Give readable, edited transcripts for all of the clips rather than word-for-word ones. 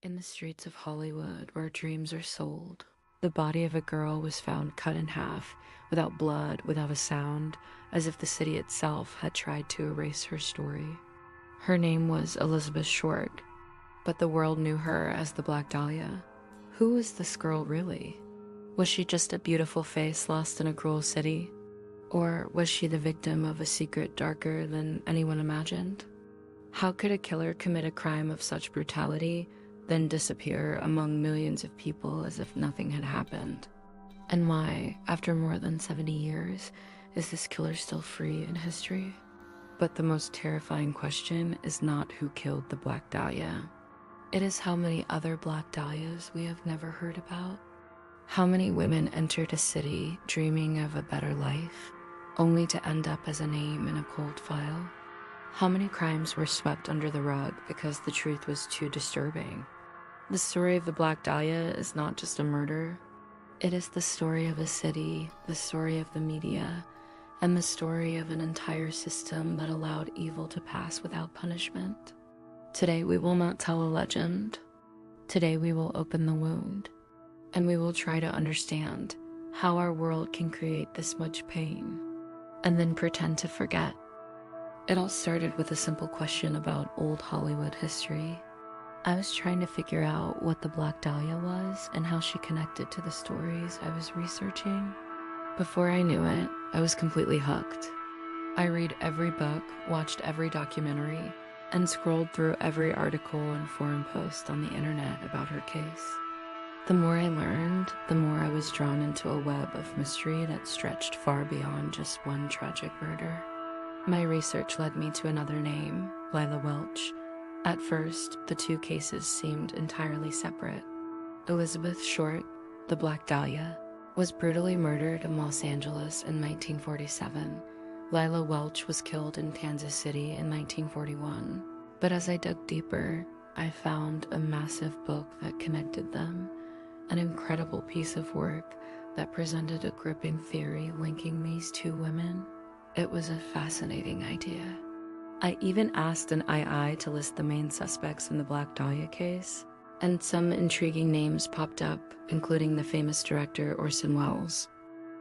In the streets of Hollywood, where dreams are sold, the body of a girl was found cut in half, without blood, without a sound, as if the city itself had tried to erase her story. Her name was Elizabeth Short, but the world knew her as the Black Dahlia. Who was this girl really? Was she just a beautiful face lost in a cruel city? Or was she the victim of a secret darker than anyone imagined? How could a killer commit a crime of such brutality, then disappear among millions of people as if nothing had happened? And why, after more than 70 years, is this killer still free in history? But the most terrifying question is not who killed the Black Dahlia. It is how many other Black Dahlias we have never heard about. How many women entered a city dreaming of a better life, only to end up as a name in a cold file? How many crimes were swept under the rug because the truth was too disturbing? The story of the Black Dahlia is not just a murder. It is the story of a city, the story of the media, and the story of an entire system that allowed evil to pass without punishment. Today we will not tell a legend. Today we will open the wound, and we will try to understand how our world can create this much pain, and then pretend to forget. It all started with a simple question about old Hollywood history. I was trying to figure out what the Black Dahlia was and how she connected to the stories I was researching. Before I knew it, I was completely hooked. I read every book, watched every documentary, and scrolled through every article and forum post on the internet about her case. The more I learned, the more I was drawn into a web of mystery that stretched far beyond just one tragic murder. My research led me to another name, Lila Welch. At first, the two cases seemed entirely separate. Elizabeth Short, the Black Dahlia, was brutally murdered in Los Angeles in 1947. Lila Welch was killed in Kansas City in 1941. But as I dug deeper, I found a massive book that connected them, an incredible piece of work that presented a gripping theory linking these two women. It was a fascinating idea. I even asked an II to list the main suspects in the Black Dahlia case, and some intriguing names popped up, including the famous director Orson Welles.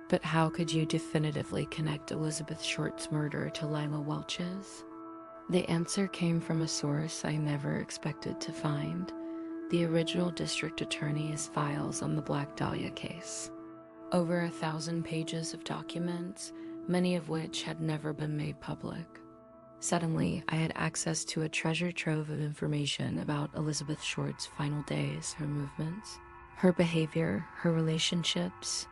But how could you definitively connect Elizabeth Short's murder to Lila Welch's? The answer came from a source I never expected to find: the original district attorney's files on the Black Dahlia case. Over 1,000 pages of documents, many of which had never been made public. Suddenly, I had access to a treasure trove of information about Elizabeth Short's final days, her movements, her behavior, her relationships.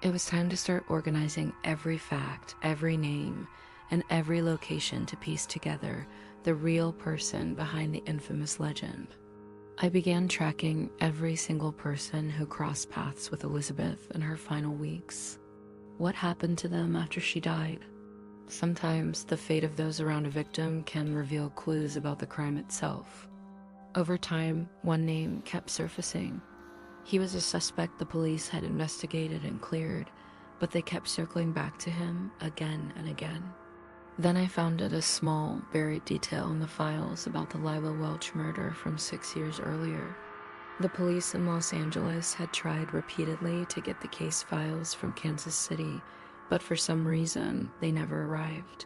It was time to start organizing every fact, every name, and every location to piece together the real person behind the infamous legend. I began tracking every single person who crossed paths with Elizabeth in her final weeks. What happened to them after she died? Sometimes the fate of those around a victim can reveal clues about the crime itself. Over time, one name kept surfacing. He was a suspect the police had investigated and cleared, but they kept circling back to him again and again. Then I found a small, buried detail in the files about the Lila Welch murder from 6 years earlier. The police in Los Angeles had tried repeatedly to get the case files from Kansas City, but for some reason, they never arrived.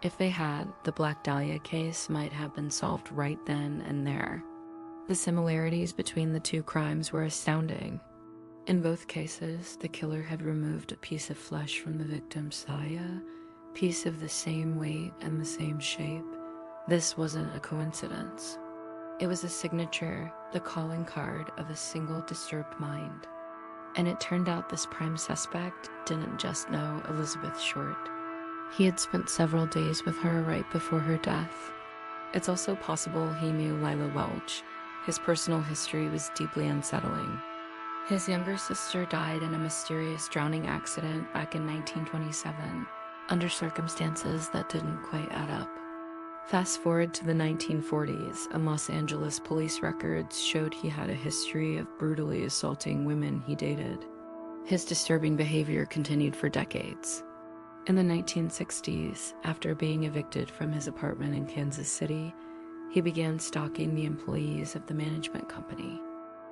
If they had, the Black Dahlia case might have been solved right then and there. The similarities between the two crimes were astounding. In both cases, the killer had removed a piece of flesh from the victim's thigh, a piece of the same weight and the same shape. This wasn't a coincidence. It was a signature, the calling card of a single disturbed mind. And it turned out this prime suspect didn't just know Elizabeth Short. He had spent several days with her right before her death. It's also possible he knew Lila Welch. His personal history was deeply unsettling. His younger sister died in a mysterious drowning accident back in 1927, under circumstances that didn't quite add up. Fast forward to the 1940s, and Los Angeles police records showed he had a history of brutally assaulting women he dated. His disturbing behavior continued for decades. In the 1960s, after being evicted from his apartment in Kansas City, he began stalking the employees of the management company.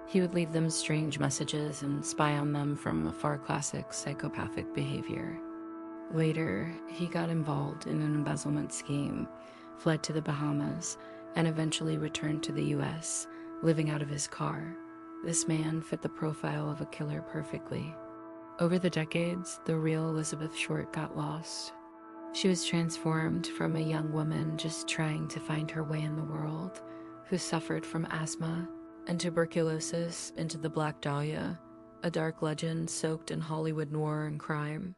He would leave them strange messages and spy on them from afar, classic psychopathic behavior. Later, he got involved in an embezzlement scheme, fled to the Bahamas, and eventually returned to the US, living out of his car. This man fit the profile of a killer perfectly. Over the decades, the real Elizabeth Short got lost. She was transformed from a young woman just trying to find her way in the world, who suffered from asthma and tuberculosis, into the Black Dahlia, a dark legend soaked in Hollywood noir and crime.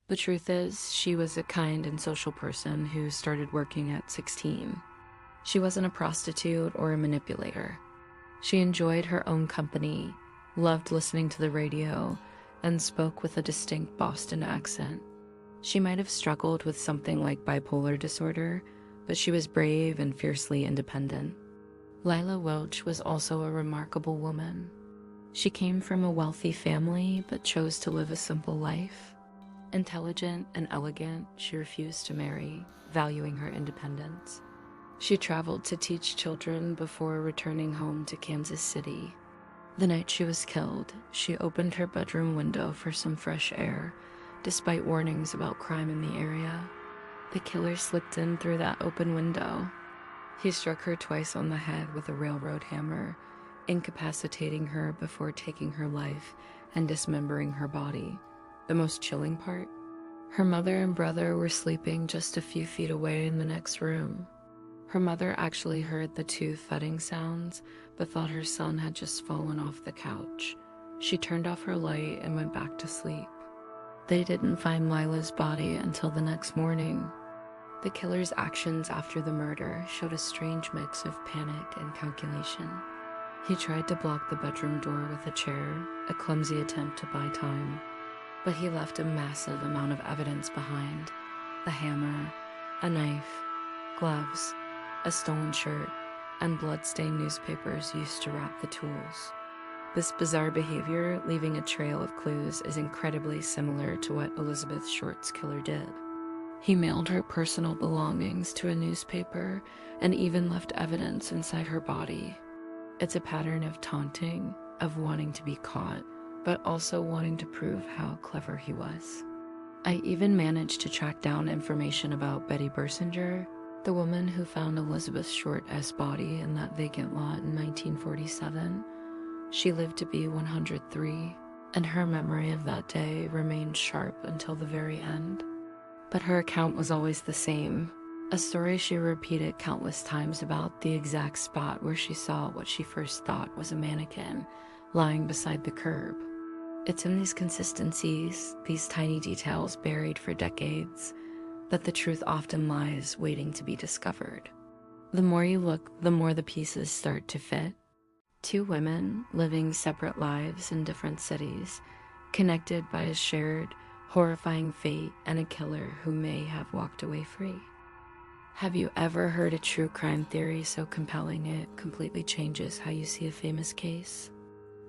The truth is, she was a kind and social person who started working at 16. She wasn't a prostitute or a manipulator. She enjoyed her own company, loved listening to the radio, and spoke with a distinct Boston accent. She might have struggled with something like bipolar disorder, but she was brave and fiercely independent. Lila Welch was also a remarkable woman. She came from a wealthy family, but chose to live a simple life. Intelligent and elegant, she refused to marry, valuing her independence. She traveled to teach children before returning home to Kansas City. The night she was killed, she opened her bedroom window for some fresh air, despite warnings about crime in the area. The killer slipped in through that open window. He struck her twice on the head with a railroad hammer, incapacitating her before taking her life and dismembering her body. The most chilling part? Her mother and brother were sleeping just a few feet away in the next room. Her mother actually heard the two thudding sounds, but thought her son had just fallen off the couch. She turned off her light and went back to sleep. They didn't find Lila's body until the next morning. The killer's actions after the murder showed a strange mix of panic and calculation. He tried to block the bedroom door with a chair, a clumsy attempt to buy time. But he left a massive amount of evidence behind: a hammer, a knife, gloves, a stolen shirt, and blood-stained newspapers used to wrap the tools. This bizarre behavior, leaving a trail of clues, is incredibly similar to what Elizabeth Short's killer did. He mailed her personal belongings to a newspaper and even left evidence inside her body. It's a pattern of taunting, of wanting to be caught, but also wanting to prove how clever he was. I even managed to track down information about Betty Bersinger, the woman who found Elizabeth Short's body in that vacant lot in 1947. She lived to be 103, and her memory of that day remained sharp until the very end. But her account was always the same, a story she repeated countless times about the exact spot where she saw what she first thought was a mannequin lying beside the curb. It's in these consistencies, these tiny details buried for decades, that the truth often lies waiting to be discovered. The more you look, the more the pieces start to fit. Two women living separate lives in different cities, connected by a shared, horrifying fate and a killer who may have walked away free. Have you ever heard a true crime theory so compelling it completely changes how you see a famous case?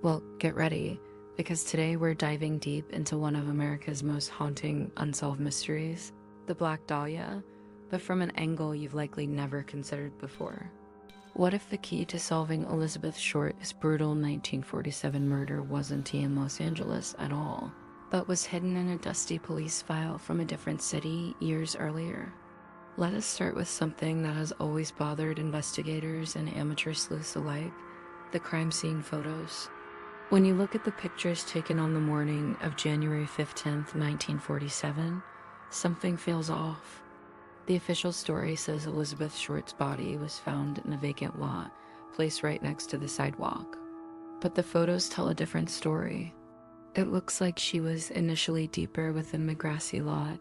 Well, get ready, because today we're diving deep into one of America's most haunting unsolved mysteries, the Black Dahlia, but from an angle you've likely never considered before. What if the key to solving Elizabeth Short's brutal 1947 murder wasn't in Los Angeles at all, but was hidden in a dusty police file from a different city years earlier? Let us start with something that has always bothered investigators and amateur sleuths alike: the crime scene photos. When you look at the pictures taken on the morning of January 15th, 1947, something feels off. The official story says Elizabeth Short's body was found in a vacant lot, placed right next to the sidewalk. But the photos tell a different story. It looks like she was initially deeper within the grassy lot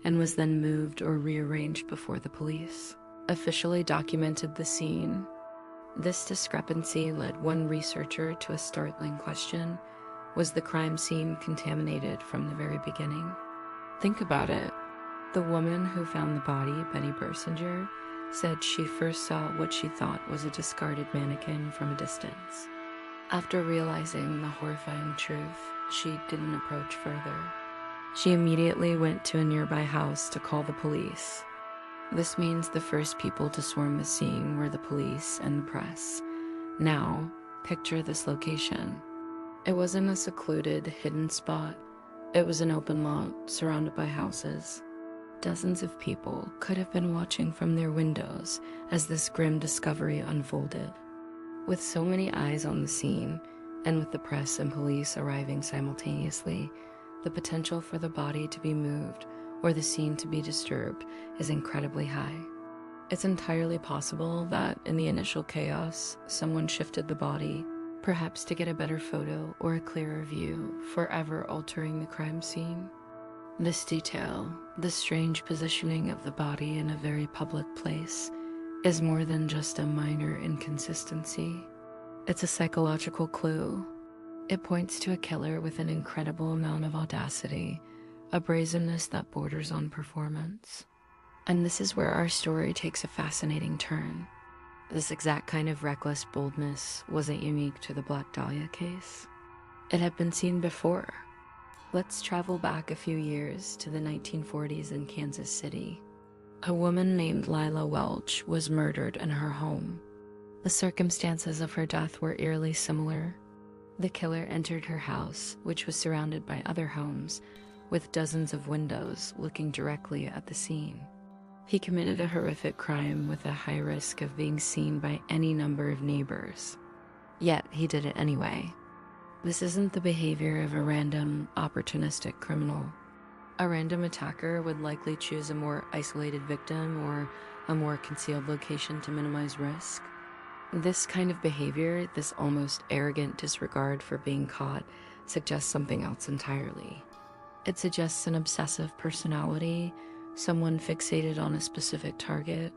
and was then moved or rearranged before the police officially documented the scene. This discrepancy led one researcher to a startling question: was the crime scene contaminated from the very beginning? Think about it. The woman who found the body, Betty Bersinger, said she first saw what she thought was a discarded mannequin from a distance. After realizing the horrifying truth, she didn't approach further. She immediately went to a nearby house to call the police. This means the first people to swarm the scene were the police and the press. Now, picture this location. It wasn't a secluded, hidden spot. It was an open lot surrounded by houses. Dozens of people could have been watching from their windows as this grim discovery unfolded. With so many eyes on the scene, and with the press and police arriving simultaneously, the potential for the body to be moved or the scene to be disturbed is incredibly high. It's entirely possible that in the initial chaos, someone shifted the body, perhaps to get a better photo or a clearer view, forever altering the crime scene. This detail, the strange positioning of the body in a very public place, is more than just a minor inconsistency. It's a psychological clue. It points to a killer with an incredible amount of audacity, a brazenness that borders on performance. And this is where our story takes a fascinating turn. This exact kind of reckless boldness wasn't unique to the Black Dahlia case. It had been seen before. Let's travel back a few years to the 1940s in Kansas City. A woman named Lila Welch was murdered in her home. The circumstances of her death were eerily similar. The killer entered her house, which was surrounded by other homes, with dozens of windows looking directly at the scene. He committed a horrific crime with a high risk of being seen by any number of neighbors. Yet he did it anyway. This isn't the behavior of a random, opportunistic criminal. A random attacker would likely choose a more isolated victim or a more concealed location to minimize risk. This kind of behavior, this almost arrogant disregard for being caught, suggests something else entirely. It suggests an obsessive personality, someone fixated on a specific target.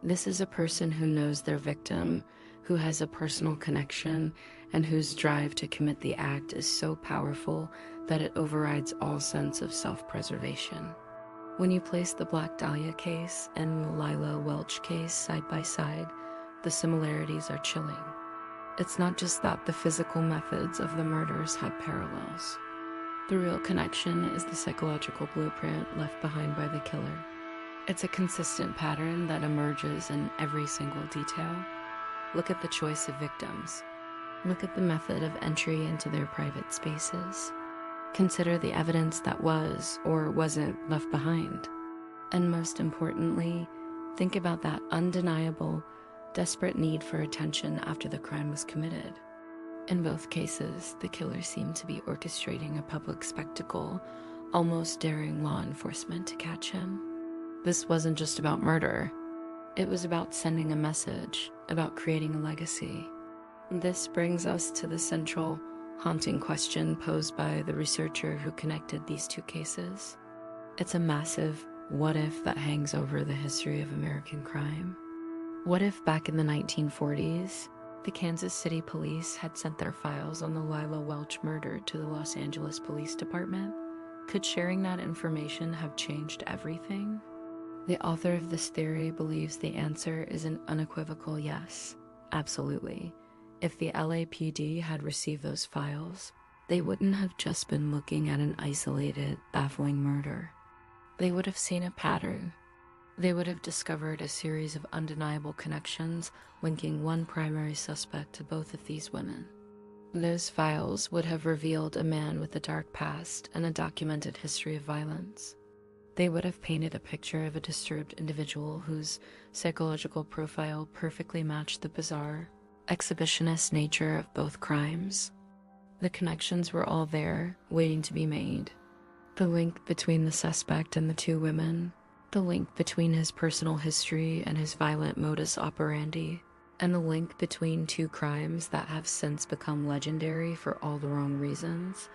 This is a person who knows their victim, who has a personal connection, and whose drive to commit the act is so powerful that it overrides all sense of self-preservation. When you place the Black Dahlia case and the Lila Welch case side by side, the similarities are chilling. It's not just that the physical methods of the murders had parallels. The real connection is the psychological blueprint left behind by the killer. It's a consistent pattern that emerges in every single detail. Look at the choice of victims. Look at the method of entry into their private spaces. Consider the evidence that was or wasn't left behind. And most importantly, think about that undeniable, desperate need for attention after the crime was committed. In both cases, the killer seemed to be orchestrating a public spectacle, almost daring law enforcement to catch him. This wasn't just about murder. It was about sending a message, about creating a legacy. This brings us to the central, haunting question posed by the researcher who connected these two cases. It's a massive what if that hangs over the history of American crime. What if back in the 1940s, the Kansas City police had sent their files on the Lila Welch murder to the Los Angeles Police Department? Could sharing that information have changed everything? The author of this theory believes the answer is an unequivocal yes, absolutely. If the LAPD had received those files, they wouldn't have just been looking at an isolated, baffling murder. They would have seen a pattern. They would have discovered a series of undeniable connections linking one primary suspect to both of these women. Those files would have revealed a man with a dark past and a documented history of violence. They would have painted a picture of a disturbed individual whose psychological profile perfectly matched the bizarre, exhibitionist nature of both crimes. The connections were all there, waiting to be made. The link between the suspect and the two women, the link between his personal history and his violent modus operandi, and the link between two crimes that have since become legendary for all the wrong reasons.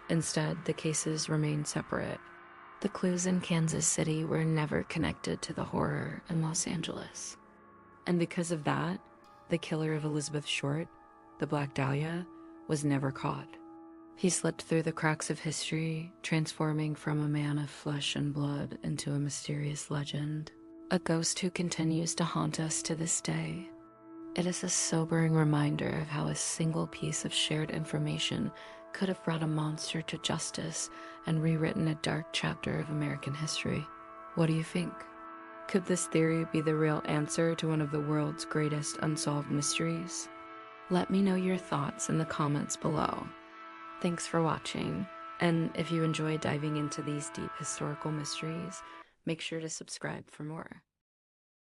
Instead, the cases remain separate. The clues in Kansas City were never connected to the horror in Los Angeles. And because of that, the killer of Elizabeth Short, the Black Dahlia, was never caught. He slipped through the cracks of history, transforming from a man of flesh and blood into a mysterious legend, a ghost who continues to haunt us to this day. It is a sobering reminder of how a single piece of shared information could have brought a monster to justice and rewritten a dark chapter of American history. What do you think? Could this theory be the real answer to one of the world's greatest unsolved mysteries? Let me know your thoughts in the comments below. Thanks for watching, and if you enjoy diving into these deep historical mysteries, make sure to subscribe for more.